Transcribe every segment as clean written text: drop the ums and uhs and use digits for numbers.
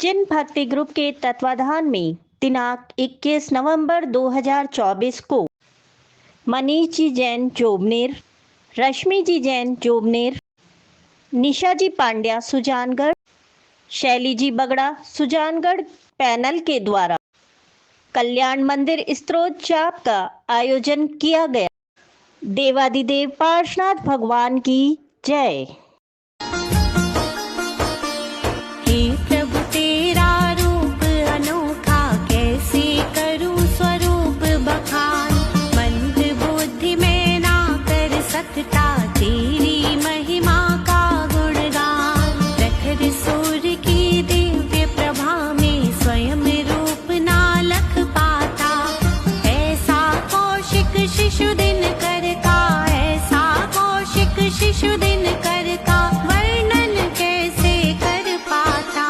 चिन्ह भक्ति ग्रुप के तत्वाधान में दिनांक 21 नवंबर 2024 को मनीष जी जैन जोबनेर, रश्मि जी जैन जोबनेर, निशा जी पांड्या सुजानगढ़, शैली जी बगड़ा सुजानगढ़ पैनल के द्वारा कल्याण मंदिर स्तोत्र जाप का आयोजन किया गया। देवादिदेव पार्श्वनाथ भगवान की जय। हे प्रभु तेरा रूप अनोखा, कैसे करूं स्वरूप बखान। मंद बुद्धि में ना कर सकता, तेरी महिमा का गुणगान। प्रखर सूर्य की दिव्य प्रभा में स्वयं रूप ना लख पाता। ऐसा कौशिक शिशु दिन कर का, ऐसा कौशिक शिशु दिन कर का, वर्णन कैसे कर पाता।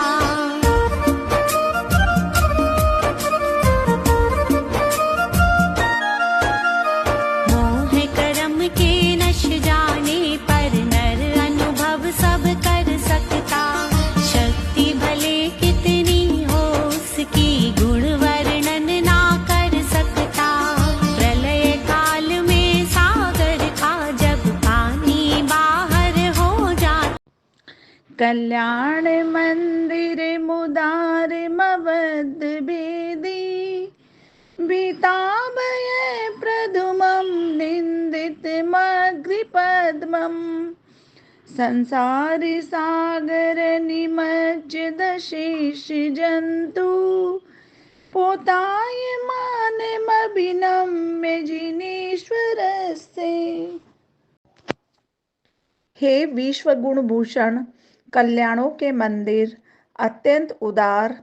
मोह करम के नश जाने पर नर अनुभव सब कर सकता। शक्ति भले कितनी हो उसकी, गुण वर्णन ना कर सकता। प्रलय काल में सागर का जब पानी बाहर हो जाता। कल्याण मंदिर मुदार मवद भेदी, भीताभय प्रधुमं निंदित मग्रिपद्मम्। संसार सागर निमज्जित शेष जंतु, पोतायमानमभिनम्य जिनेश्वरस्य। हे विश्व गुण भूषण, कल्याणों के मंदिर, अत्यंत उदार,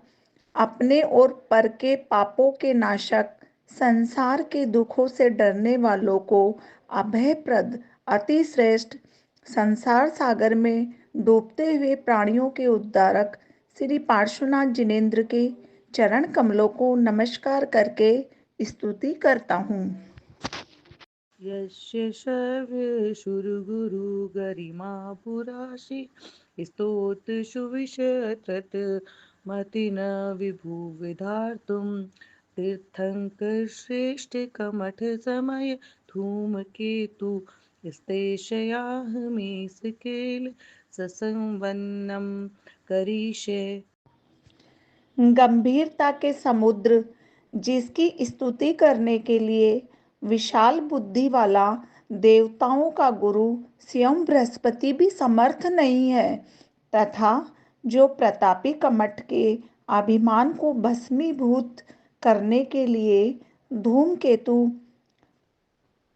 अपने और पर के पापों के नाशक, संसार के दुखों से डरने वालों को अभयप्रद, अति श्रेष्ठ, संसार सागर में डूबते हुए प्राणियों के उद्धारक श्री पार्श्वनाथ जिनेन्द्र के चरण कमलों को नमस्कार करके स्तुति करता हूँ। यस्य सर्वशुरगुरु गरिमा पुराशि, स्तोत्र सुविशतत मतिन विभु विधार्तुं। तीर्थंकर श्रेष्ठ कमठ समय धूमकेतु, स्तेषयामि स्केल ससंवन्नम करिष्ये। गंभीरता के समुद्र, जिसकी स्तुति करने के लिए विशाल बुद्धि वाला देवताओं का गुरु स्वयं बृहस्पति भी समर्थ नहीं है, तथा जो प्रतापी कमठ के अभिमान को भस्मीभूत करने के लिए धूमकेतु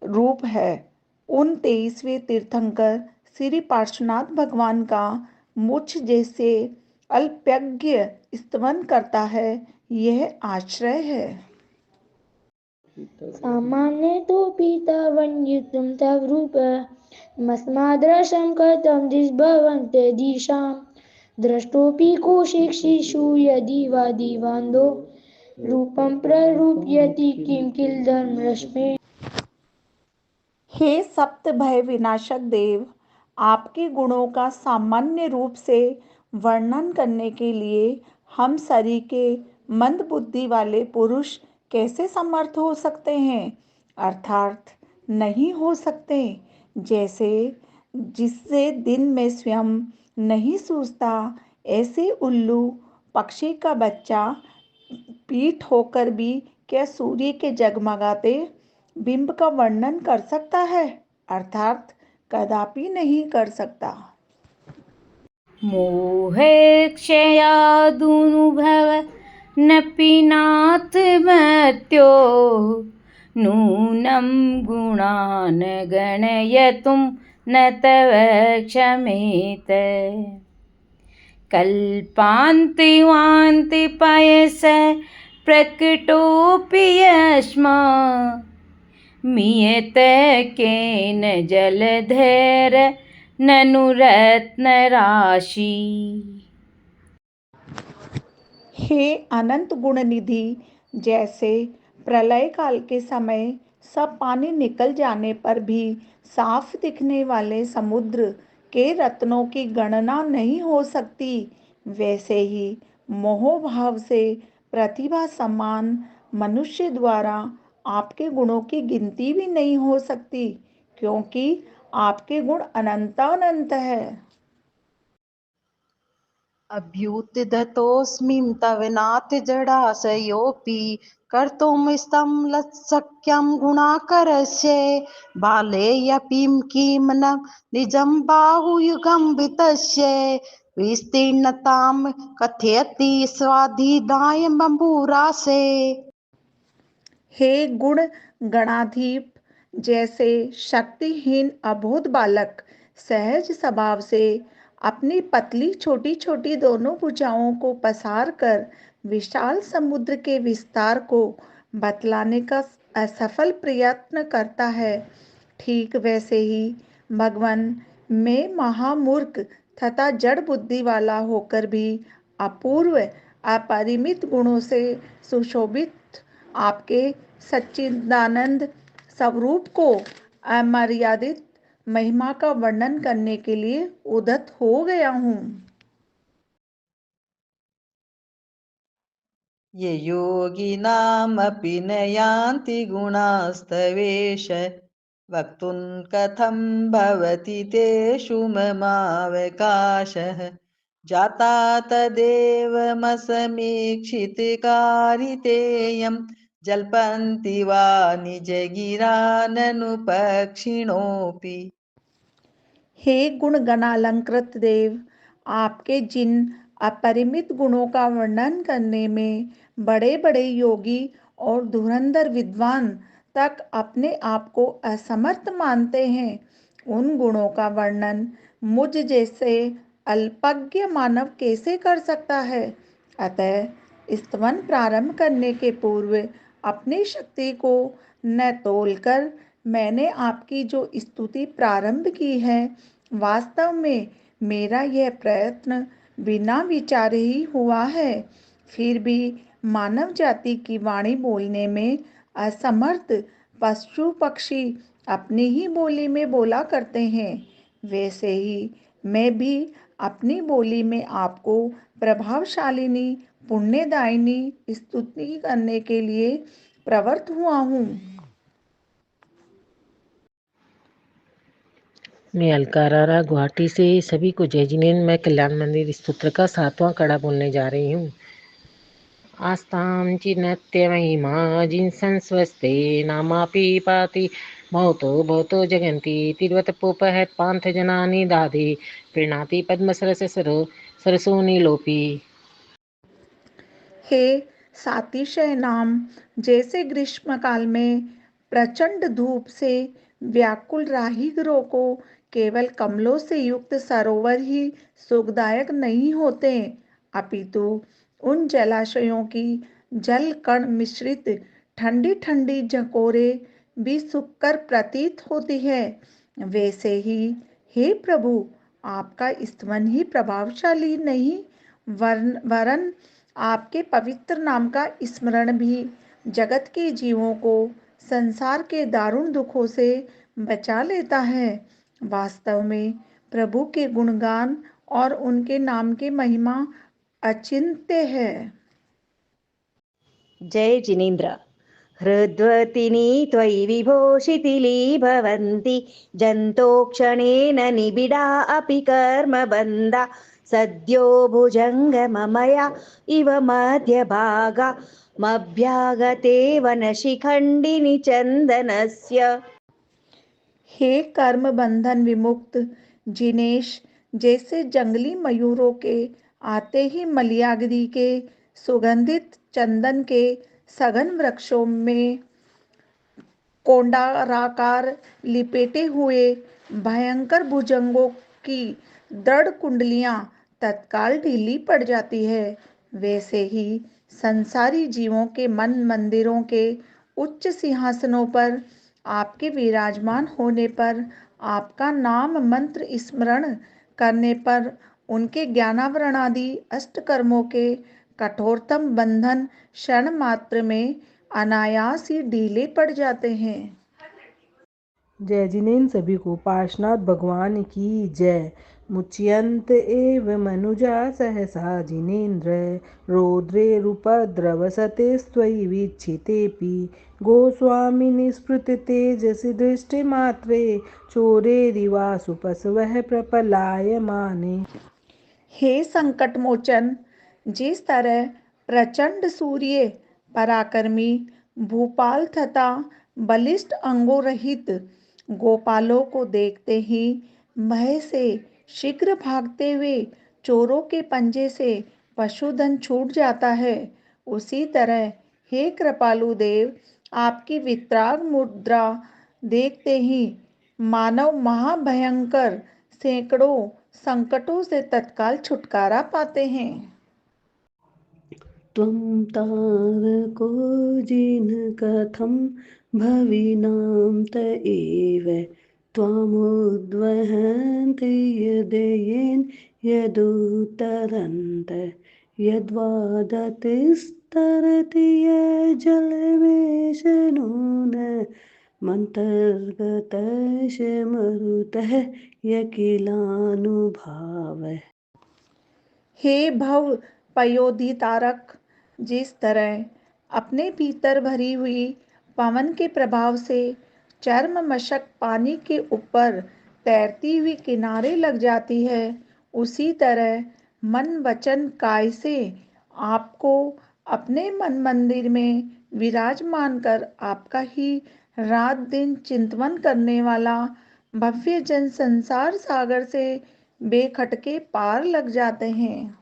रूप है, उन 23वें तीर्थंकर श्री पार्श्वनाथ भगवान का मुझ जैसे अल्पज्ञ स्तवन करता है, यह आश्रय है। सामान्य तो पीतवन्युतं तव रूप, मस्मादृशं कथं दिग्भवन्ते दिशां। द्रष्टोऽपि कौशिक शिशु यदि वा दिवान्दो, रूपं प्ररूपयति किं किल धर्मरश्मे। हे सप्त भय विनाशक देव, आपके गुणों का सामान्य रूप से वर्णन करने के लिए हम सरी के मंद बुद्धि वाले पुरुष कैसे समर्थ हो सकते हैं, अर्थात नहीं हो सकते। जैसे जिससे दिन में स्वयं नहीं सूझता, ऐसे उल्लू पक्षी का बच्चा पीठ होकर भी क्या सूर्य के जगमगाते बिंब का वर्णन कर सकता है, अर्थात कदापि नहीं कर सकता। मोहे क्षयादुनुभव नपि नाथ मर्त्यो, नूनं गुणान् गणयितुं न तव क्षमेत। कल्पान्तिवान्ति पयस प्रकटोऽपि यस्मा, मीयत केन जलधर ननु रत्नराशि। हे अनंत गुण निधि, जैसे प्रलय काल के समय सब पानी निकल जाने पर भी साफ दिखने वाले समुद्र के रत्नों की गणना नहीं हो सकती, वैसे ही मोह भाव से प्रतिभा समान मनुष्य द्वारा आपके गुणों की गिनती भी नहीं हो सकती, क्योंकि आपके गुण अनंतानंत है। अभ्युत्थितोऽस्मिन् तव नाथ जडाशयोऽपि कर्तुमस्तं लत्सख्यं गुणाकरस्य बालेऽपि किं न निजं बाहुयुगं वितस्य विस्तीर्णतां कथयति स्वाधिदाय बम्बुरासे। हे गुण गणाधीप, जैसे शक्तिहीन अबोध बालक सहज स्वभाव से अपनी पतली छोटी छोटी दोनों भुजाओं को पसार कर विशाल समुद्र के विस्तार को बतलाने का असफल प्रयत्न करता है, ठीक वैसे ही भगवान मैं महामूर्ख तथा जड़ बुद्धि वाला होकर भी अपूर्व अपरिमित गुणों से सुशोभित आपके सच्चिदानंद स्वरूप को अमर्यादित महिमा का वर्णन करने के लिए उद्यत हो गया हूँ। ये योगिनामपि न यान्ति गुणास्तवेश वक्तुं कथं भवति तेषु ममावकाशः जाता तदेवमसमीक्षितकारितेयं जल्पन्ति वा निजगिरा ननु पक्षिणोऽपि। हे गुण गणालंकृत देव, आपके जिन अपरिमित गुणों का वर्णन करने में बड़े बड़े योगी और धुरंधर विद्वान तक अपने आप को असमर्थ मानते हैं, उन गुणों का वर्णन मुझ जैसे अल्पज्ञ मानव कैसे कर सकता है। अतः स्तवन प्रारंभ करने के पूर्व अपनी शक्ति को न तोलकर मैंने आपकी जो स्तुति प्रारंभ की है, वास्तव में मेरा यह प्रयत्न बिना विचारे ही हुआ है। फिर भी मानव जाति की वाणी बोलने में असमर्थ पशु पक्षी अपनी ही बोली में बोला करते हैं, वैसे ही मैं भी अपनी बोली में आपको प्रभावशालिनी पुण्यदायिनी स्तुति करने के लिए प्रवृत्त हुआ हूँ। मैं अलकारारा गुवाहाटी से सभी को जय जिनेन्द्र। मैं कल्याण मंदिर स्तोत्र का 7वां कड़ा बोलने जा रही हूँ। आस्तां चिन्त्य महिमा जिनसंस्वस्ते नामापि पाति भवतो भवतो जगन्ति तिर्वतपोपहत पान्थ जनानि दाधि प्रीणाति पद्मसरस सरसो नीलोपि। हे सातिशय नाम, जैसे ग्रीष्म काल में प्रचंड धूप से व्याकुल राहीगरों को केवल कमलों से युक्त सरोवर ही सुखदायक नहीं होते, अपितु उन जलाशयों की जल कण मिश्रित ठंडी ठंडी झकोरे भी सुखकर प्रतीत होती है, वैसे ही हे प्रभु आपका स्तवन ही प्रभावशाली नहीं वरन आपके पवित्र नाम का स्मरण भी जगत के जीवों को संसार के दारुण दुखों से बचा लेता है। वास्तव में प्रभु के गुणगान और उनके नाम की महिमा अचिंत्य है। जय जिनेन्द्र। हृद्वतिनी त्वयि विभो शिथिली भवन्ति जन्तो क्षणेन निबिडा अपि कर्मबन्धा सद्यो भुजङ्गममया इव मध्यभागा मभ्यागते वनशिखण्डिनि चन्दनस्य। हे कर्म बंधन विमुक्त जिनेश, जैसे जंगली मयूरों के आते ही मलयागरी के सुगंधित चंदन के सघन वृक्षों में कोंडाराकार लिपेटे हुए भयंकर भुजंगों की दृढ़ कुंडलियां तत्काल ढीली पड़ जाती है, वैसे ही संसारी जीवों के मन मंदिरों के उच्च सिंहासनों पर आपके विराजमान होने पर, आपका नाम मंत्र स्मरण करने पर उनके ज्ञानावरण आदि अष्टकर्मों के कठोरतम बंधन क्षण मात्र में अनायास ही ढीले पड़ जाते हैं। जय जिनेन्द्र। सभी को पार्श्वनाथ भगवान की जय। मुच्यन्त एव मनुजा सहसा जिनेन्द्र रौद्रेरुपद्रवसतेस्त्वयि वीक्षितेऽपि गोस्वामिनि स्फुटतेजसि दृष्टिमात्रे चोरेरिवासु पशवः प्रपलायमाने। हे संकट मोचन, जिस तरह प्रचंड सूर्य पराक्रमी भूपाल तथा बलिष्ठ अंगों रहित गोपालों को देखते ही भय से शीघ्र भागते हुए चोरों के पंजे से पशुधन छूट जाता है, उसी तरह हे कृपालु देव, आपकी वितराग मुद्रा देखते ही मानव महाभयंकर सैकड़ों संकटों से तत्काल छुटकारा पाते हैं। त्वं तारको जिन कथं भविनां त एव त्वामुद्वहन्ति यदयेन यदुतरन्त यद्वादतिस्तरति जलमेशनून मन्तर्गतश मरुतः यकिलानुभावः। हे भव पयोधि तारक, जिस तरह अपने भीतर भरी हुई पवन के प्रभाव से चर्म मशक पानी के ऊपर तैरती हुई किनारे लग जाती है, उसी तरह मन वचन काय से आपको अपने मन मंदिर में विराजमान कर आपका ही रात दिन चिंतन करने वाला भव्य जन संसार सागर से बेखटके पार लग जाते हैं।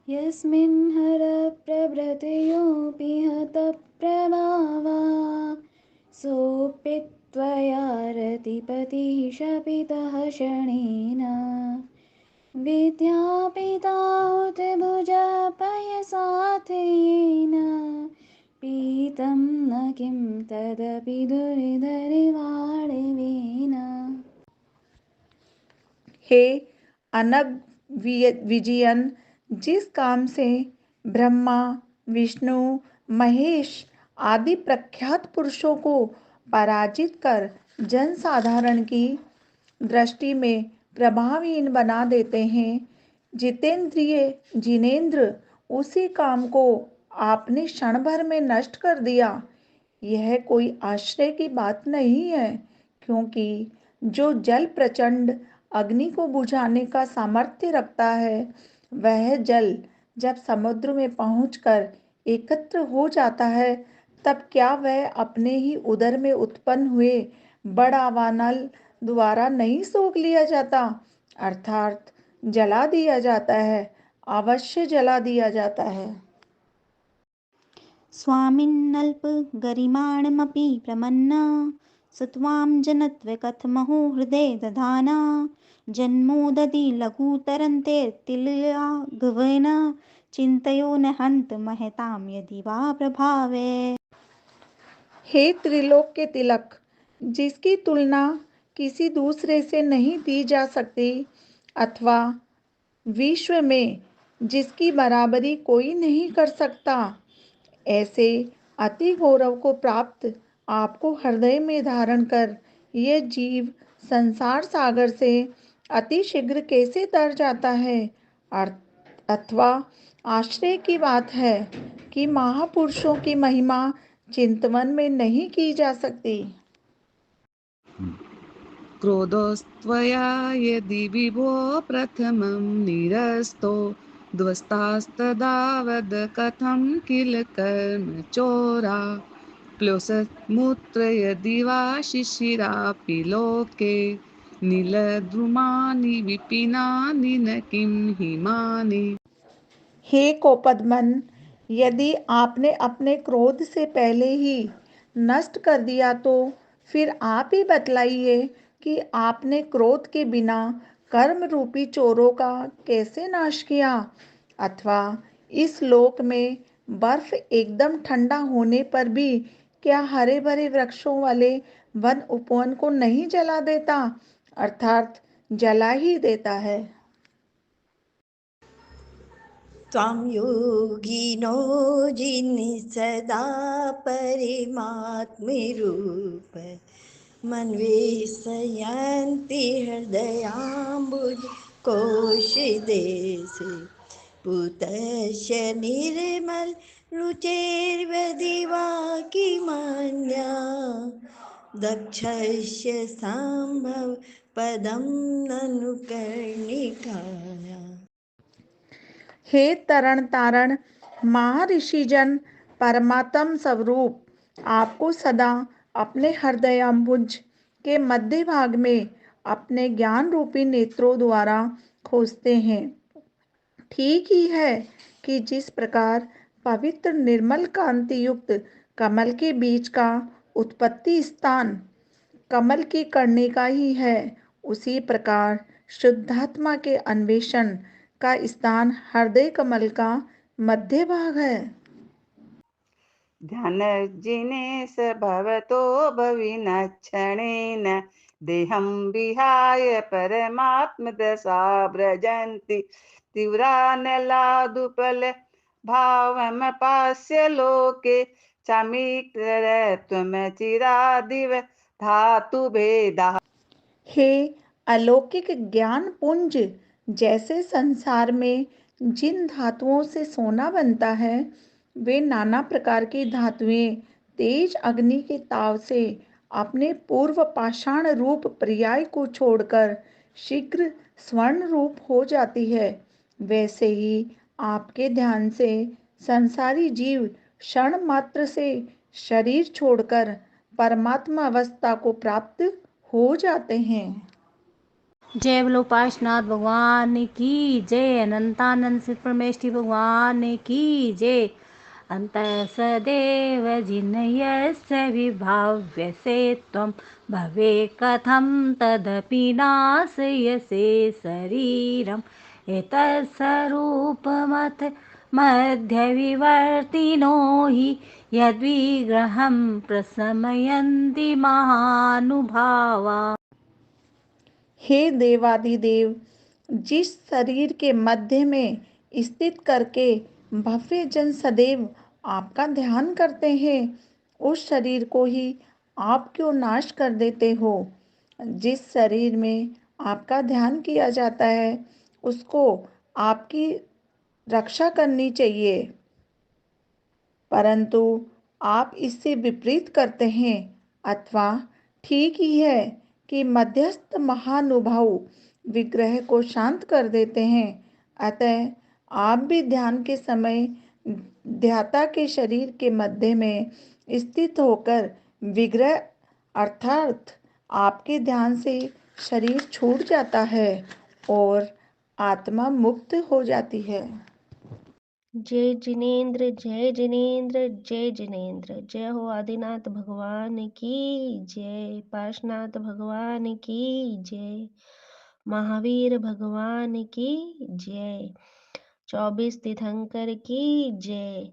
यस्मिन् हरप्रभृतयोऽपि हतप्रभावा सोऽपि त्वया रतिपतिः शपितः शनेन विद्यापिता उत भुजपयसाथयेन पीतं न किं तदपि दुर्धरिवाणवेन। हे अनग विजयन, जिस काम से ब्रह्मा विष्णु महेश आदि प्रख्यात पुरुषों को पराजित कर जनसाधारण की दृष्टि में प्रभावहीन बना देते हैं, जितेंद्रिय जिनेन्द्र, उसी काम को आपने क्षण भर में नष्ट कर दिया। यह कोई आश्चर्य की बात नहीं है, क्योंकि जो जल प्रचंड अग्नि को बुझाने का सामर्थ्य रखता है, वह जल जब समुद्र में पहुंचकर एकत्र हो जाता है, तब क्या वह अपने ही उदर में उत्पन्न हुए बड़ा वानल द्वारा नहीं सोख लिया जाता, अर्थात जला दिया जाता है, अवश्य जला दिया जाता है। स्वामिन्नल्प गरिमाणमपि प्रमन्ना सुत्वां जनत्व कथमहो हृदय दधाना जन्मोदति लघुतरन्ते तिलयागवेन चिन्तयो न हन्त महतां यदि वा प्रभावे। हे त्रिलोक के तिलक, जिसकी तुलना किसी दूसरे से नहीं दी जा सकती अथवा विश्व में जिसकी बराबरी कोई नहीं कर सकता, ऐसे अति गौरव को प्राप्त आपको हृदय में धारण कर यह जीव संसार सागर से अति शीघ्र कैसे तर जाता है। अथवा आश्चर्य की बात है कि महापुरुषों की महिमा चिंतवन में नहीं की जा सकती। क्रोधोस्त्वया यदि विभो प्रथमं निरस्तो ध्वस्तास्तदा वद कथं किल कर्म चोरा प्लुसमुत्र यदि वा शिशिरापि लोके नीलद्रुमानि विपिनानि न किं हिमानि। हे कोपदमन, यदि आपने अपने क्रोध से पहले ही नष्ट कर दिया, तो फिर आप ही बतलाइए कि आपने क्रोध के बिना कर्म रूपी चोरों का कैसे नाश किया, अथवा इस लोक में बर्फ एकदम ठंडा होने पर भी क्या हरे भरे वृक्षों वाले वन उपवन को नहीं जला देता, अर्थात जला ही देता है। त्वां योगिनो जिन सदा परमात्म रूप मन्वेषयन्ति हृदयाम्बुजकोशदेशे पूतस्य निर्मलरुचेर्वदिवा किमन्या दक्षस्य सम्भव पदं ननु कर्णिकाया। हे तरण तारण महर्षिजन परमात्म स्वरूप आपको सदा अपने हृदयाम्बुज के मध्य भाग में अपने ज्ञान रूपी नेत्रों द्वारा खोजते हैं। ठीक ही है कि जिस प्रकार पवित्र निर्मल कांति युक्त कमल के बीज का उत्पत्ति स्थान कमल की कर्णिका ही है, उसी प्रकार शुद्धात्मा के अन्वेषण का स्थान हृदय कमल का मध्य भाग है। ध्यानजिनेश भवतो भविनक्षणेन देहं विहाय परमात्मदशा व्रजन्ति तीव्रानलादुपल भावमपास्य लोके चमीकृतत्वमचिरादिव धातु भेदा। हे अलौकिक ज्ञान पुंज, जैसे संसार में जिन धातुओं से सोना बनता है वे नाना प्रकार की धातुएं तेज अग्नि के ताव से अपने पूर्व पाषाण रूप पर्याय को छोड़कर शीघ्र स्वर्ण रूप हो जाती है, वैसे ही आपके ध्यान से संसारी जीव क्षण मात्र से शरीर छोड़कर परमात्मा अवस्था को प्राप्त हो जाते हैं। जय बोलो पार्श्वनाथ भगवान की जय, अनंतानंद श्री परमेष्ठी भगवान की जय। अंत सदैव जिनयस्य विभाव्यसे त्वं भवे कथं तदपि नाशयसे शरीरम् एतत्स्वरूपमथ मध्यविवर्तिनो हि यद्विग्रहं प्रशमयन्ति महानुभावा। हे देवादिदेव, जिस शरीर के मध्य में स्थित करके भव्य जन सदैव आपका ध्यान करते हैं, उस शरीर को ही आप क्यों नाश कर देते हो। जिस शरीर में आपका ध्यान किया जाता है उसको आपकी रक्षा करनी चाहिए, परंतु आप इससे विपरीत करते हैं। अथवा ठीक ही है कि मध्यस्थ महानुभाव विग्रह को शांत कर देते हैं। अतः आप भी ध्यान के समय ध्याता के शरीर के मध्य में स्थित होकर विग्रह अर्थात आपके ध्यान से शरीर छूट जाता है और आत्मा मुक्त हो जाती है। जय जिनेन्द्र जय जिनेन्द्र जय जिनेन्द्र। जय हो आदिनाथ भगवान की जय, पार्श्वनाथ भगवान की जय, महावीर भगवान की जय, 24 तीर्थंकर की जय।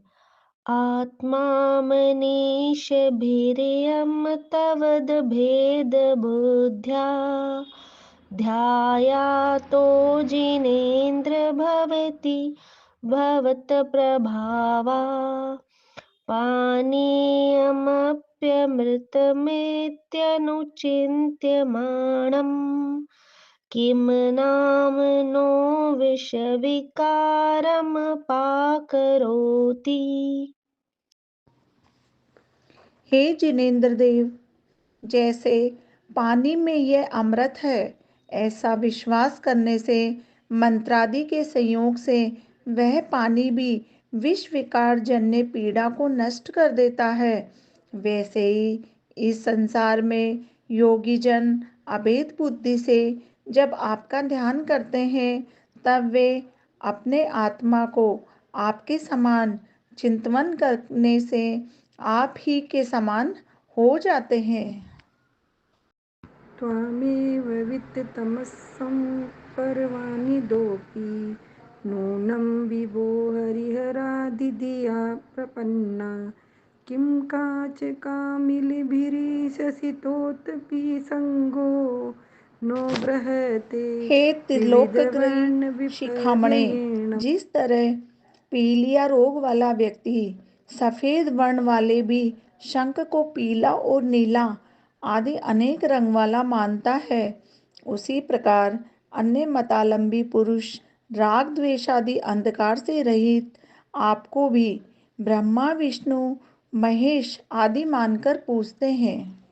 आत्मा मनीष भीर्यम तवद भेद बुद्ध्या ध्यायातो जिनेन्द्र भवति भवत प्रभावा पानीयमप्यमृतमेत्यनुचिन्त्यमाणम् किं नाम नो विषविकारमपाकरोति। हे जिनेन्द्र देव, जैसे पानी में यह अमृत है, ऐसा विश्वास करने से मंत्रादि के संयोग से वह पानी भी विष विकार जन्य पीड़ा को नष्ट कर देता है, वैसे ही इस संसार में योगी जन अभेद बुद्धि से जब आपका ध्यान करते हैं तब वे अपने आत्मा को आपके समान चिंतन करने से आप ही के समान हो जाते हैं। त्वामेव वित्ततमसं पर्वाणि दोपि नूनं विभो हरिहरादिधिया प्रपन्ना किं काचकामिलिभिरीशसितोत्पि संगो नो बृहते। हे त्रिलोकग्रही शिखामणे, जिस तरह पीलिया रोग वाला व्यक्ति सफेद वर्ण वाले भी शंख को पीला और नीला आदि अनेक रंग वाला मानता है, उसी प्रकार अन्य मतालंबी पुरुष राग द्वेष आदि अंधकार से रहित आपको भी ब्रह्मा विष्णु महेश आदि मानकर पूजते हैं।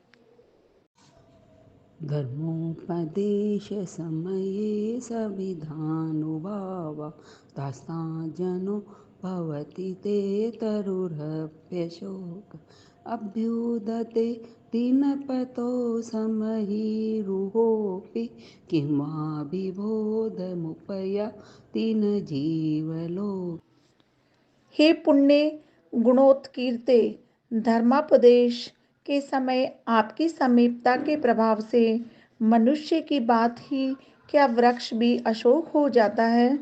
धर्मोपदेश समये सविधानुभावा दास्ता जनो भवति ते तरुरप्यशोक अभ्युदते दीनपतो समहीरुहोऽपि किं वा विबोधमुपयाति न जीवलोक। हे पुण्य गुणोत्कीर्ते, धर्मापदेश के समय आपकी समीपता के प्रभाव से मनुष्य की बात ही क्या वृक्ष भी अशोक हो जाता है?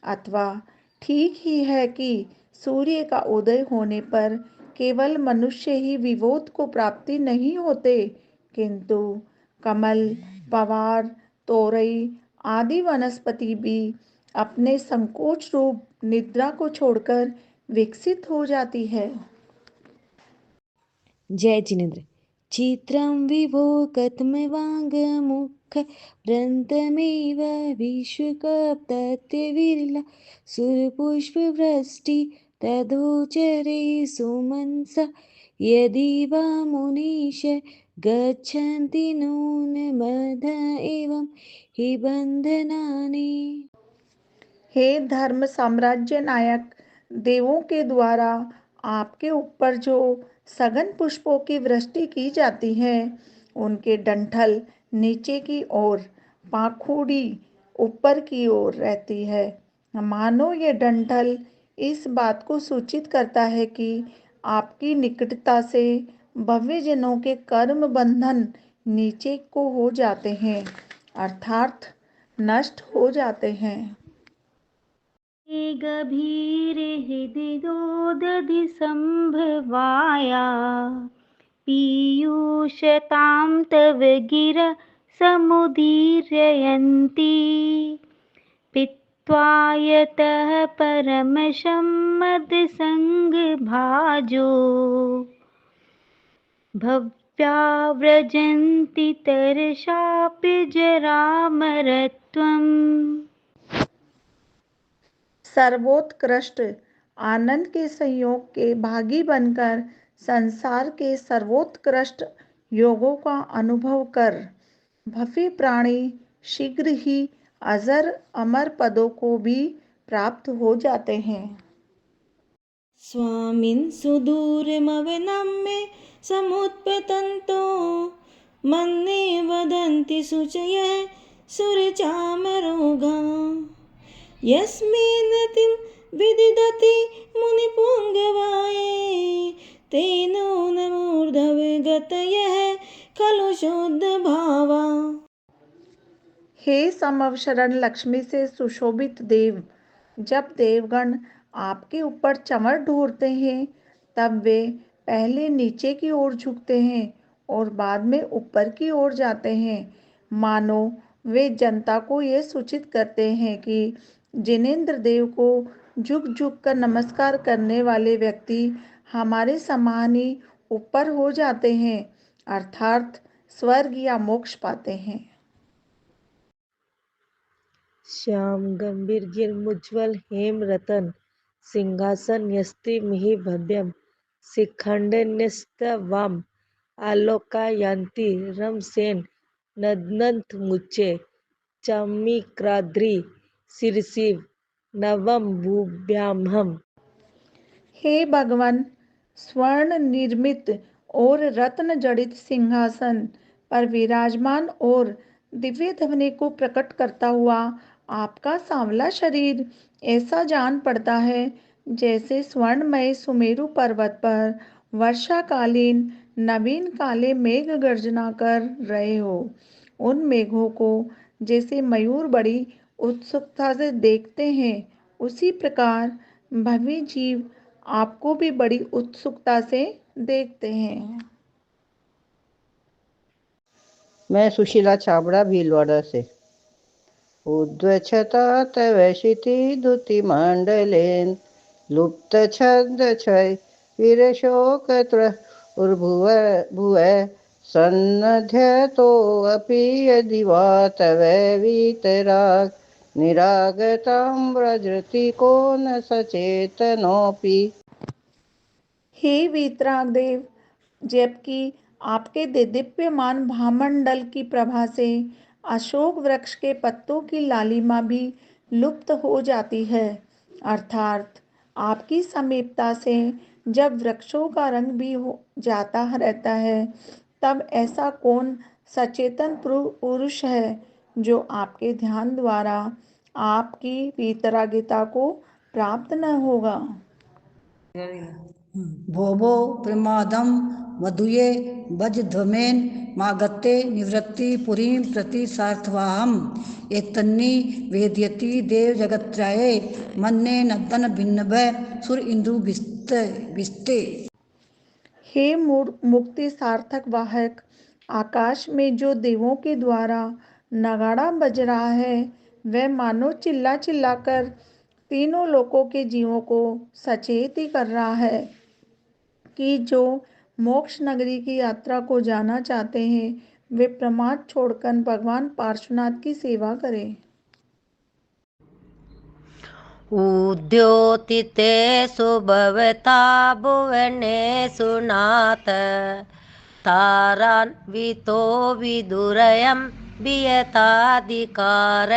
अथवा ठीक ही है कि सूर्य का उदय होने पर केवल मनुष्य ही विबोध को प्राप्ति नहीं होते, किंतु कमल, पवार, तोरई आदि वनस्पति भी अपने संकोच रूप निद्रा को छोड़कर विकसित हो जाती है। जय जिनेन्द्र। चित्रं विभो कथमवाङ्गमुख व्रन्तमेव विश्वकप्तत्य विरला सुरपुष्पवृष्टि तदोचरे सुमनसा यदि वा मुनीश गच्छन्ति नूनमध एवं हि बन्धनानि। हे धर्म साम्राज्य नायक, देवों के द्वारा आपके ऊपर जो सघन पुष्पों की वृष्टि की जाती है, उनके डंठल नीचे की ओर, पाखुड़ी ऊपर की ओर रहती है। मानो ये डंठल इस बात को सूचित करता है कि आपकी निकटता से भव्यजनों के कर्म बंधन नीचे को हो जाते हैं, अर्थात नष्ट हो जाते हैं। गभीरे हृदिदोदधि संभवाया पीयूषतां तव गिरा समुदीरयन्ति पीत्वा यतः परमशं मदसंगभाजो भव्या व्रजन्ति तरसाप्य जरामरत्वम्। सर्वोत्कृष्ट आनंद के संयोग के भागी बनकर संसार के सर्वोत्कृष्ट योगों का अनुभव कर भव्य प्राणी शीघ्र ही अजर अमर पदों को भी प्राप्त हो जाते हैं। स्वामिन् सुदूरमवनम्य समुत्पतन्तो मन्ये वदन्ति शुचयः सुरचामरोगा यस्मिन् रतिं विदिदति मुनिपुङ्गवाये तेनो न मूर्धवगतयः खलु शुद्धभावा। हे समवशरण लक्ष्मी से सुशोभित देव, जब देवगण आपके ऊपर चंवर ढोरते हैं, तब वे पहले नीचे की ओर झुकते हैं और बाद में ऊपर की ओर जाते हैं। मानो वे जनता को ये सूचित करते हैं कि जिनेंद्र देव को झुक झुक कर नमस्कार करने वाले व्यक्ति हमारे समान ही ऊपर हो जाते हैं, अर्थात स्वर्ग या मोक्ष पाते हैं। श्याम गंभीर गिरमुज्ज्वल हेम रतन सिंहासन यस्ति मिहि भव्यम शिखंडन्यस्तवाम आलोकायन्ति रमसेन नदनंत मुच्चे चमिक्राद्रि शिरसि नवम भूभ्यामहम। हे भगवान, स्वर्ण निर्मित और रत्न जड़ित सिंहासन पर विराजमान और दिव्य ध्वनि को प्रकट करता हुआ आपका सांवला शरीर ऐसा जान पड़ता है जैसे स्वर्णमय सुमेरु पर्वत पर वर्षाकालीन नवीन काले मेघ गर्जना कर रहे हो। उन मेघों को जैसे मयूर बड़ी उत्सुकता से देखते हैं, उसी प्रकार भव्य जीव आपको भी बड़ी उत्सुकता से देखते हैं। मैं सुशीला छाबड़ा भीलवाड़ा से। उद्वक्षता तव क्षितिदुति मंडलेन लुप्त छंद क्षय वीर शोक उर्भुव भुव सन्नध्यतोऽपि यदि वा तव वीतराग निरागतं व्रजति को न सचेतनोऽपि। हे वीतराग देव, जबकि आपके दिव्यमान भामंडल की प्रभा से अशोक वृक्ष के पत्तों की लालिमा भी लुप्त हो जाती है, अर्थात आपकी समीपता से जब वृक्षों का रंग भी हो जाता रहता है, तब ऐसा कौन सचेतन पुरुष है जो आपके ध्यान द्वारा आपकी वीतरागिता को प्राप्त न होगा। भोभो प्रमादम वधुये वज्ध्वमेन मागते निवृत्ति पुरीं प्रति सार्थवाहम एतन्नी वेद्यति देव जगत्रये मन्ने नदन भिन्नभ सुर इंदु विस्ते। हे मुक्ति सार्थक वाहक, आकाश में जो देवों के द्वारा नगाड़ा बज रहा है, वह मानो चिल्ला चिल्लाकर तीनों लोकों के जीवों को सचेत ही कर रहा है कि जो मोक्ष नगरी की यात्रा को जाना चाहते हैं, वे प्रमाद छोड़कर भगवान पार्श्वनाथ की सेवा करें। उद्योतितेषु भवता भुवनेषु नाथ तारान्वितो विदुरयं वियताधिकार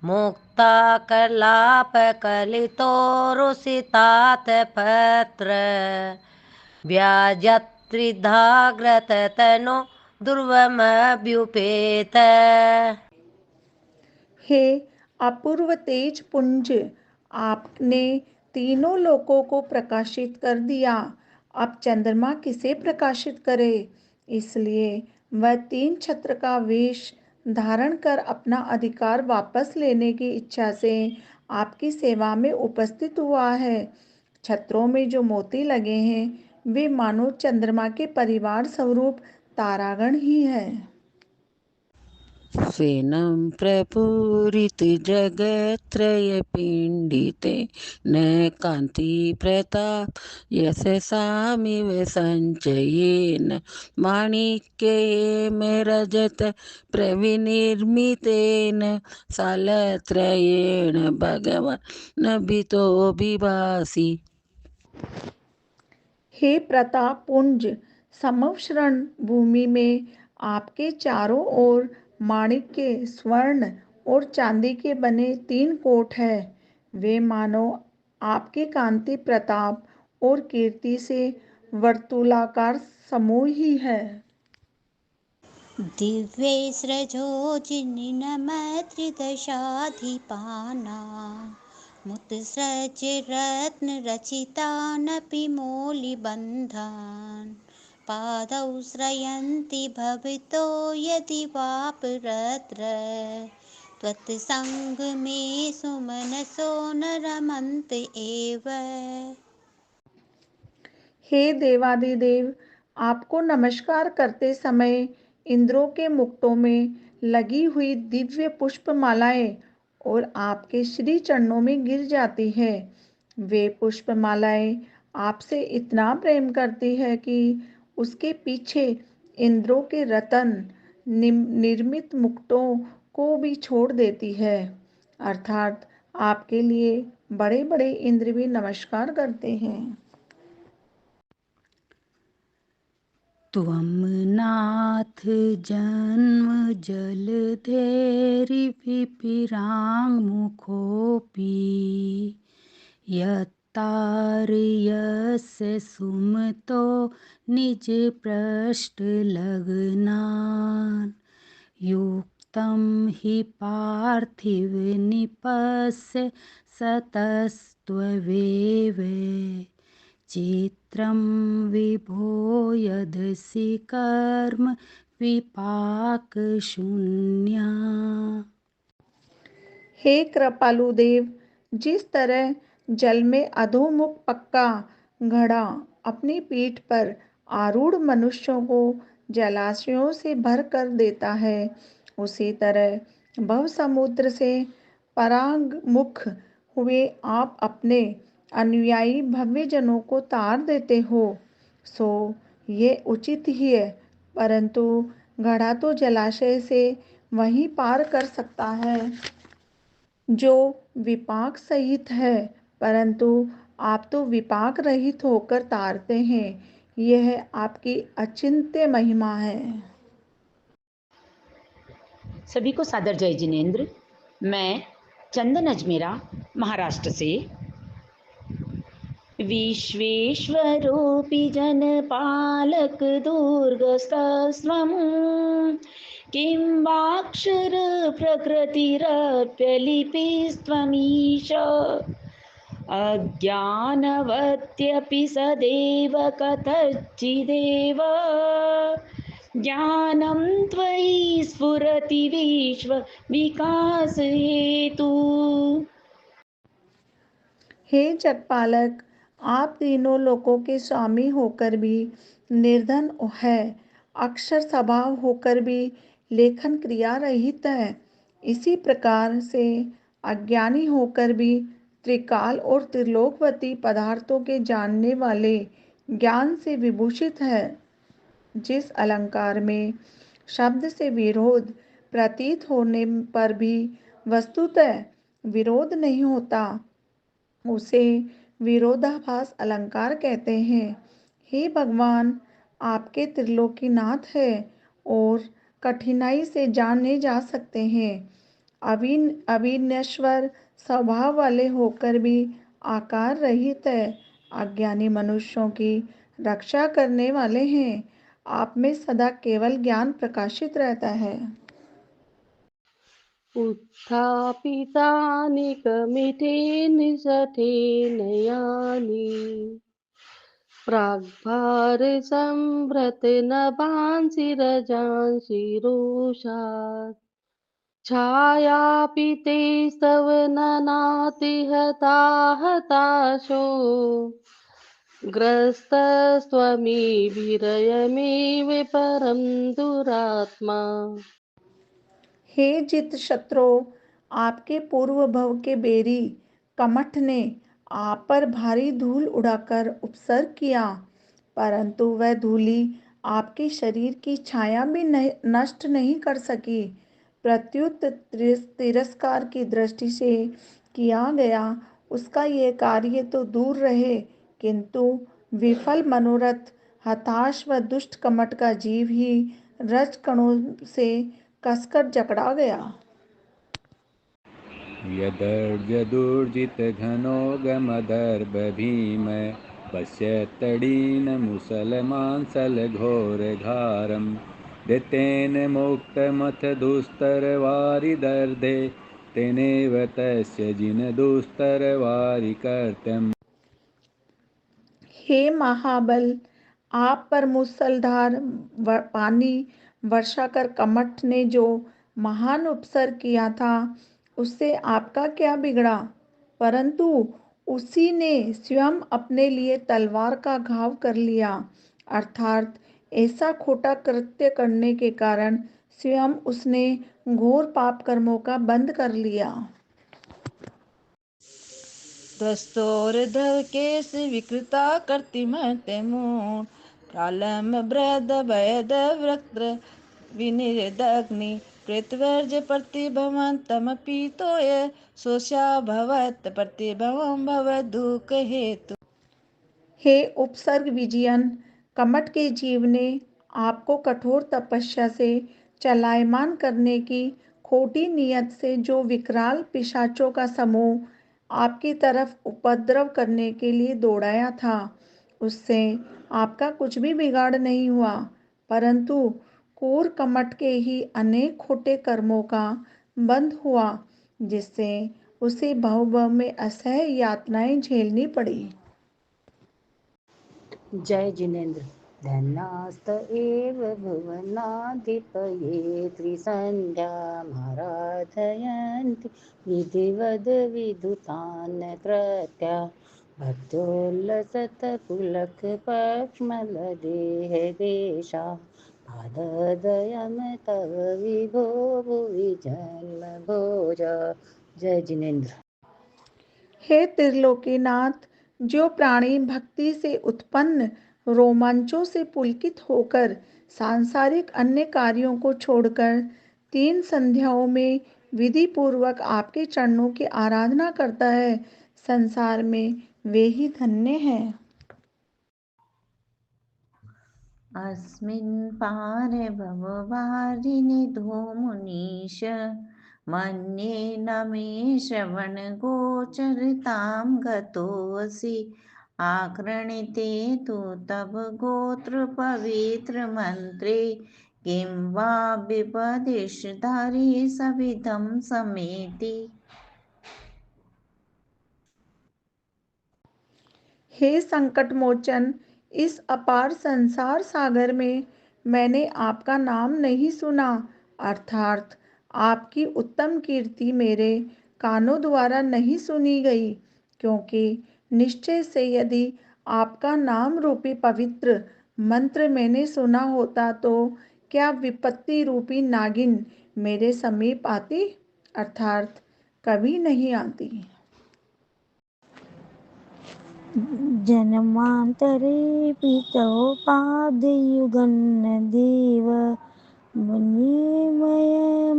मुक्ता कलापकलितो रुषितात पत्र व्याजत्रिधाग्रतनो ध्रुवमभ्युपेत। हे अपूर्व तेज पुंज, आपने तीनों लोकों को प्रकाशित कर दिया। अब चंद्रमा किसे प्रकाशित करे, इसलिए वह 3 छत्र का वेश धारण कर अपना अधिकार वापस लेने की इच्छा से आपकी सेवा में उपस्थित हुआ है। छत्रों में जो मोती लगे हैं, वे मानो चंद्रमा के परिवार स्वरूप तारागण ही है। स्वेनं प्रपूरित जगत्रय पिंडिते न कांति प्रताप यशसामिव संचयेन माणिक्येन रजत प्रविनिर्मितेन सालत्रयेण भगवान् भितो विभासि। हे प्रताप पुंज, समवशरण भूमि में आपके चारों ओर माणिक्य, स्वर्ण और चांदी के बने 3 कोट है। वे मानो आपके कांति प्रताप और कीर्ति से वर्तुलाकार समूह ही है। दिव्ये सृजोजिनिनमत्रिदशाधिपाना मुत्सृज रत्नरचितानपि मौलिबन्धान् पादौ श्रयन्ति भवितो यदि वापरत्र त्वत्सङ्गमेषु मनसो न रमन्त एव। हे देवादिदेव, आपको नमस्कार करते समय इंद्रों के मुक्टों में लगी हुई दिव्य पुष्पमालाएं और आपके श्री चरणों में गिर जाती है। वे पुष्पमालाएं आपसे इतना प्रेम करती है कि उसके पीछे इंद्रों के रत्न निर्मित मुक्टों को भी छोड़ देती है, अर्थात आपके लिए बड़े बड़े इंद्र भी नमस्कार करते हैं। त्वं नाथ जन्म जलधेरि पिपीराङ्मुखोऽपि यत्तारयस्य सुमतो निजपृष्ठलग्नान् युक्तं हि पार्थिवनिपस्य सतस्त्वमेव चित्रं विभो यदसि कर्म विपाकशून्या। हे कृपालु देव, जिस तरह जल में अधोमुख पक्का घड़ा अपनी पीठ पर आरूढ़ मनुष्यों को जलाशयों से भर कर देता है, उसी तरह भव समुद्र से परांगमुख हुए आप अपने अनुयायी भव्य जनों को तार देते हो। सो ये उचित ही है, परंतु घड़ा तो जलाशय से वहीं पार कर सकता है जो विपाक सहित है, परंतु आप तो विपाक रहित होकर तारते हैं। यह आपकी अचिंत्य महिमा है। सभी को सादर जय जिनेन्द्र। मैं चंदन अजमेरा महाराष्ट्र से। विश्वेश्वरोऽपि जनपालक दुर्गस्तस्त्वं किं वाक्षरप्रकृतिरप्यलिपिस्त्वमीश अज्ञानवत्यपि सदैव कथञ्चिदेव ज्ञानं त्वयि स्फुरति विश्वविकासहेतु। हे जगपालक, आप तीनों लोकों के स्वामी होकर भी निर्धन है, अक्षर स्वभाव होकर भी लेखन क्रिया रहित है। इसी प्रकार से अज्ञानी होकर भी त्रिकाल और त्रिलोकवती पदार्थों के जानने वाले ज्ञान से विभूषित है। जिस अलंकार में शब्द से विरोध प्रतीत होने पर भी वस्तुतः विरोध नहीं होता, उसे विरोधाभास अलंकार कहते हैं। हे भगवान, आपके त्रिलोकीनाथ है और कठिनाई से जाने जा सकते हैं। अविनश्वर स्वभाव वाले होकर भी आकार रहित है, अज्ञानी मनुष्यों की रक्षा करने वाले हैं। आप में सदा केवल ज्ञान प्रकाशित रहता है। उत्थापितानि कमिते निजते नयानि प्राग्भारसंभृत नभांसि रजांसि रोषात् छायापिते स्तवननाति हताशो ग्रस्तस्त्वमीभिरयमेव परं दुरात्मा। हे जित शत्रु, आपके पूर्व भव के बेरी कमठ ने आप पर भारी धूल उड़ाकर उपसर्ग किया, परंतु वह धूली आपके शरीर की छाया भी नष्ट नहीं कर सकी। प्रत्युत तिरस्कार की दृष्टि से किया गया उसका ये कार्य तो दूर रहे, किंतु विफल मनोरथ हताश व दुष्ट कमठ का जीव ही रज कणों से कसकर जकड़ा गया। यदर्जदुर्जितघनोगमदर्भभीमय पश्यत्तडीन मुसलमांसलघोरघारं दितेन मुक्तमथ दुस्तरवारिदर्धे तेनेव तस्य जिनदुस्तरवारिकर्त्यम्। हे महाबल, आप पर मूसलधार पानी वर्षा कर कमठ ने जो महान उपसर्ग किया था, उससे आपका क्या बिगड़ा, परंतु उसी ने स्वयं अपने लिए तलवार का घाव कर लिया। अर्थात ऐसा खोटा कृत्य करने के कारण स्वयं उसने घोर पाप कर्मों का बंद कर लिया। दस्तोर्धव केश विकृता कर्तिमत्यमूढ प्रालम ब्रद भयद वक्त्र विनिर्दग्नि प्रेतवर्ज प्रतिभवन्तमपि तोय सोष्या भवत् प्रतिभवं भवत् दुःख हेतु। हे उपसर्ग विजयन, कमठ के जीव ने आपको कठोर तपस्या से चलायमान करने की खोटी नियत से जो विकराल पिशाचों का समूह आपकी तरफ उपद्रव करने के लिए दौड़ाया था, उससे आपका कुछ भी बिगाड़ नहीं हुआ, परंतु क्रूर कमठ के ही अनेक खोटे कर्मों का बंध हुआ, जिससे उसे भव में असह्य यातनाएं झेलनी पड़ी। जय जिनेन्द्र। धन्यास्त एव भुवनाधिपये त्रिसन्ध्यामाराधयन्ति विधिवद् विधुतान् कृत्या भक्त्योल्लसत्पुलकपक्ष्मलदेहदेशा पाददयं तव विभो भुवि जन्मभोज। जय जिनेन्द्र। हे त्रिलोकीनाथ, जो प्राणी भक्ति से उत्पन्न रोमांचों से पुलकित होकर सांसारिक अन्य कार्यों को छोड़कर 3 संध्याओं में विधि पूर्वक आपके चरणों की आराधना करता है, संसार में वे ही धन्य हैं। अस्मिन् पारे भववारिणि धूमुनीश मन्ये न मे श्रवणगोचरतां गतोऽसि आकृणिते तु तव गोत्र पवित्र मन्त्रे किं वा विपदिशधारी सविधं समेति। हे संकट मोचन, इस अपार संसार सागर में मैंने आपका नाम नहीं सुना, अर्थात आपकी उत्तम कीर्ति मेरे कानों द्वारा नहीं सुनी गई, क्योंकि निश्चय से यदि आपका नाम रूपी पवित्र मंत्र मैंने सुना होता तो क्या विपत्ति रूपी नागिन मेरे समीप आती, अर्थात कभी नहीं आती। जन्मांतरे पितोपादेयुगन्नदेव मन्ये मया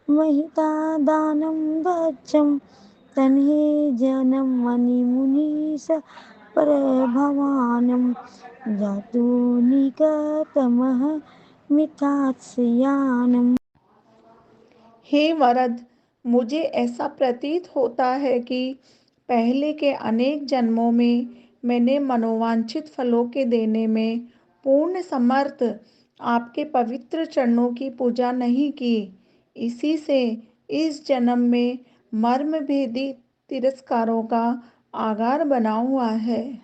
महिता दानं गच्छं तन्हे जनं मणिमुनीश परभवानं जातु निकतमः मिथात्स्यानम्। हे वरद, मुझे ऐसा प्रतीत होता है कि पहले के अनेक जन्मों में मैंने मनोवांछित फलों के देने में पूर्ण समर्थ आपके पवित्र चरणों की पूजा नहीं की, इसी से इस जन्म में मर्म भेदी तिरस्कारों का आगार बना हुआ है।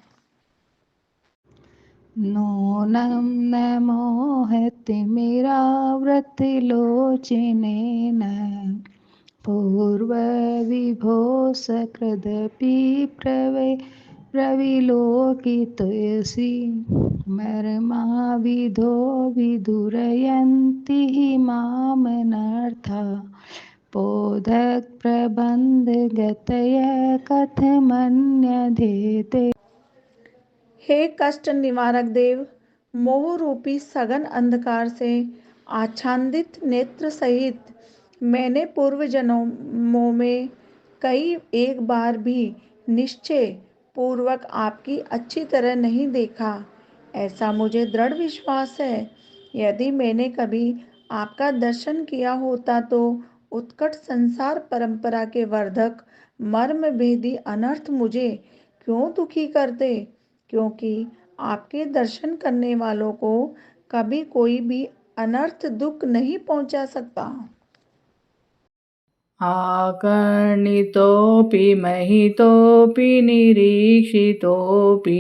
नूनं न मोहतिमिरावृत्तिलोचनेन पूर्वविभो सकृदपि प्रविलोकितयसि मर्माविधो विदुरयन्ति मामनर्था बोधप्रबन्धगतया कथमन्यधेते। हे कष्ट निवारक देव, मोह रूपी सघन अंधकार से आच्छादित नेत्र सहित मैंने पूर्व जन्मों में कई एक बार भी निश्चय पूर्वक आपकी अच्छी तरह नहीं देखा, ऐसा मुझे दृढ़ विश्वास है। यदि मैंने कभी आपका दर्शन किया होता तो उत्कट संसार परंपरा के वर्धक मर्म भेदी अनर्थ मुझे क्यों दुखी करते, क्योंकि आपके दर्शन करने वालों को कभी कोई भी अनर्थ दुख नहीं पहुंचा सकता। आकर्णितोऽपि महितोऽपि निरीक्षितोऽपि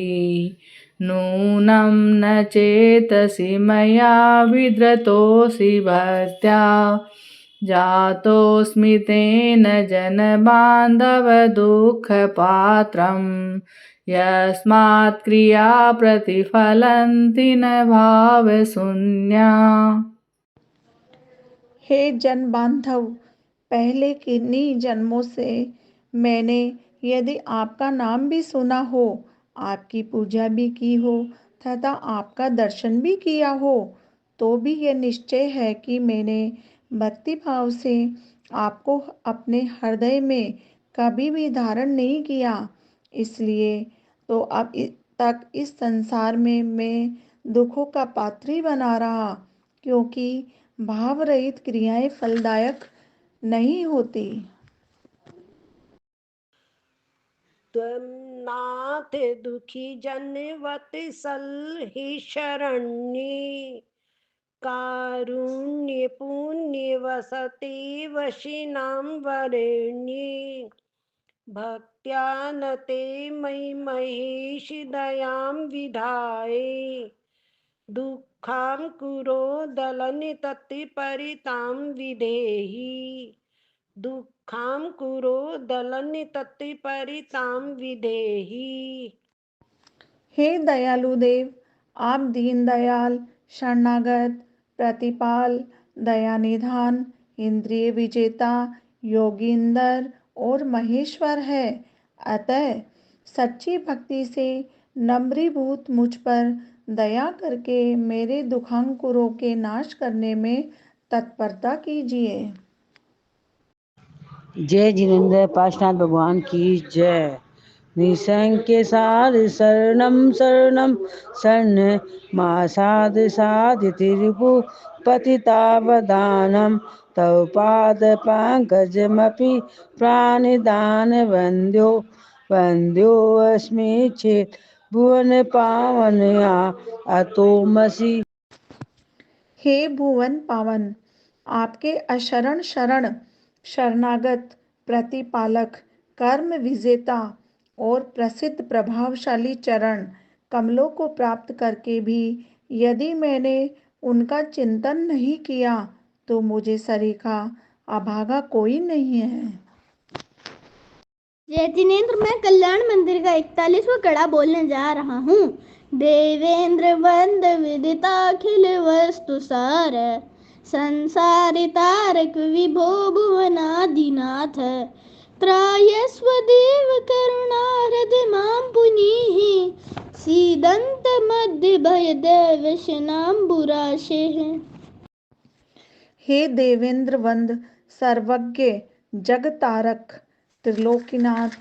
नूनं न चेतसि मया विद्रतोऽसि भक्त्या जातोऽस्मि तेन जनबान्धवदुःखपात्रम् यस्मात् क्रिया प्रतिफलन्ति न भावशून्या। हे जन बांधव, पहले किन्हीं जन्मों से मैंने यदि आपका नाम भी सुना हो, आपकी पूजा भी की हो तथा आपका दर्शन भी किया हो, तो भी यह निश्चय है कि मैंने भक्ति भाव से आपको अपने हृदय में कभी भी धारण नहीं किया, इसलिए तो अब तक इस संसार में मैं दुखों का पात्री बना रहा, क्योंकि भाव रहित क्रियाएं फलदायक नहीं होती। त्वं नाथ दुखी जनवत्सल ही शरण्ये कारुण्य पुण्य वसते वशिनां वरेण्ये भक्त्या न ते मयि महेशि दयां विधाय दुःखां कुरो दलनितत्परितां विधेहि दुःखां कुरो दलनितत्परितां विधेहि। हे दयालु देव, आप दीनदयाल, शरणागत, प्रतिपाल, दयानिधान, इंद्रिय विजेता, योगींद्र और महेश्वर है। अतः सच्ची भक्ति से नम्रीभूत मुझ पर दया करके मेरे दुखांकुरों के नाश करने में तत्परता कीजिए। जय जिनेन्द्र पाशनाथ भगवान की जय। निसंख्य सार शरणम शरणम शरण मासाद साधिति रिपु पतितावदानम तव पाद पंकजमपि प्राणिदान वंद्यो वंद्यो अस्मि चेत भुवन पावन अतोमसि। हे भुवन पावन, आपके अशरण शरण शरणागत प्रतिपालक कर्म विजेता और प्रसिद्ध प्रभावशाली चरण कमलों को प्राप्त करके भी यदि मैंने उनका चिंतन नहीं किया तो मुझे सरीखा अभागा कोई नहीं है। जय जिनेन्द्र, मैं कल्याण मंदिर का 41वां कड़ा बोलने जा रहा हूँ। देवेंद्र वंद विदिताखिल वस्तु सार संसारि तारक विभो भुवनादिनाथ त्रायस्व देव करुणारद मां पुनीः सीदंत मध्य भय दैवशनाम्बुराशे। हे देवेंद्र वंद सर्वज्ञ जगतारक त्रिलोकीनाथ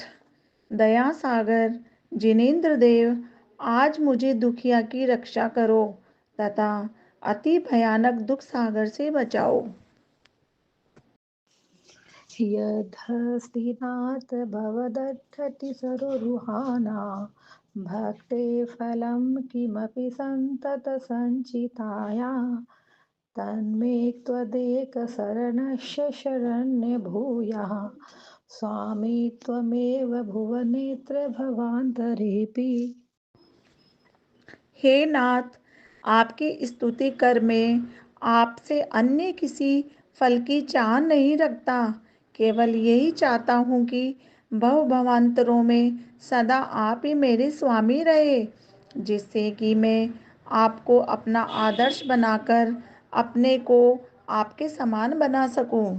दया सागर जिनेन्द्र देव, आज मुझे दुखिया की रक्षा करो तथा अति भयानक दुख सागर से बचाओ। यदस्तिनाथ भवदर्थति सरोरुहाना भक्ते फलं किमपि सन्तत सञ्चिताया तन्मे त्वदेक शरणस्य शरण्य भूयः स्वामी त्वमेव भुवनेत्र भवान्तरेऽपि। हे नाथ, आपकी स्तुति कर मैं आपसे अन्य किसी फल की चाह नहीं रखता, केवल यही चाहता हूँ कि भव भवांतरों में सदा आप ही मेरे स्वामी रहे, जिससे कि मैं आपको अपना आदर्श बनाकर अपने को आपके समान बना सकूं।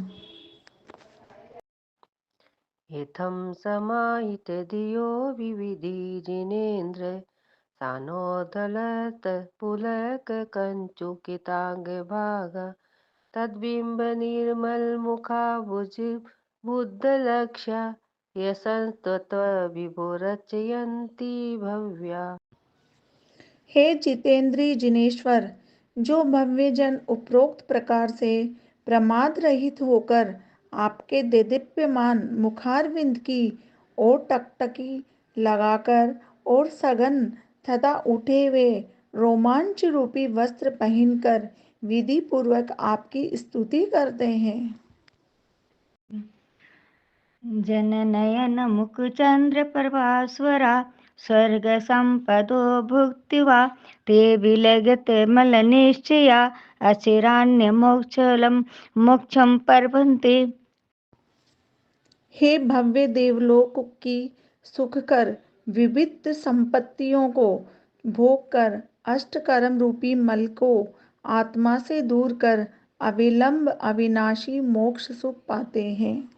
इत्थं समाहित धियो विविधि जिनेन्द्र सानोदलत पुलक कंचुकितांग भागा तद्बिंब निर्मल मुखा भुज बुद्ध लक्ष्या यसंस्तत्व विभो रचयन्ति भव्या। हे जितेंद्री जिनेश्वर, जो भव्य जन उपरोक्त प्रकार से प्रमाद रहित होकर आपके देदीप्यमान मुखारविंद की ओर टकटकी लगाकर और सघन तथा उठे हुए रोमांच रूपी वस्त्र पहनकर विधि पूर्वक आपकी स्तुति करते हैं। जननयन मुख चंद्र प्रभास्वरा स्वर्ग संपदो भुक्तिवा ते विलगत मल निश्चया अचिरान्य मोक्षम परभन्ते। हे भव्य देवलोक की सुखकर विविध संपत्तियों को भोग कर अष्टकर्म रूपी मल को आत्मा से दूर कर अविलंब अविनाशी मोक्ष सुख पाते हैं।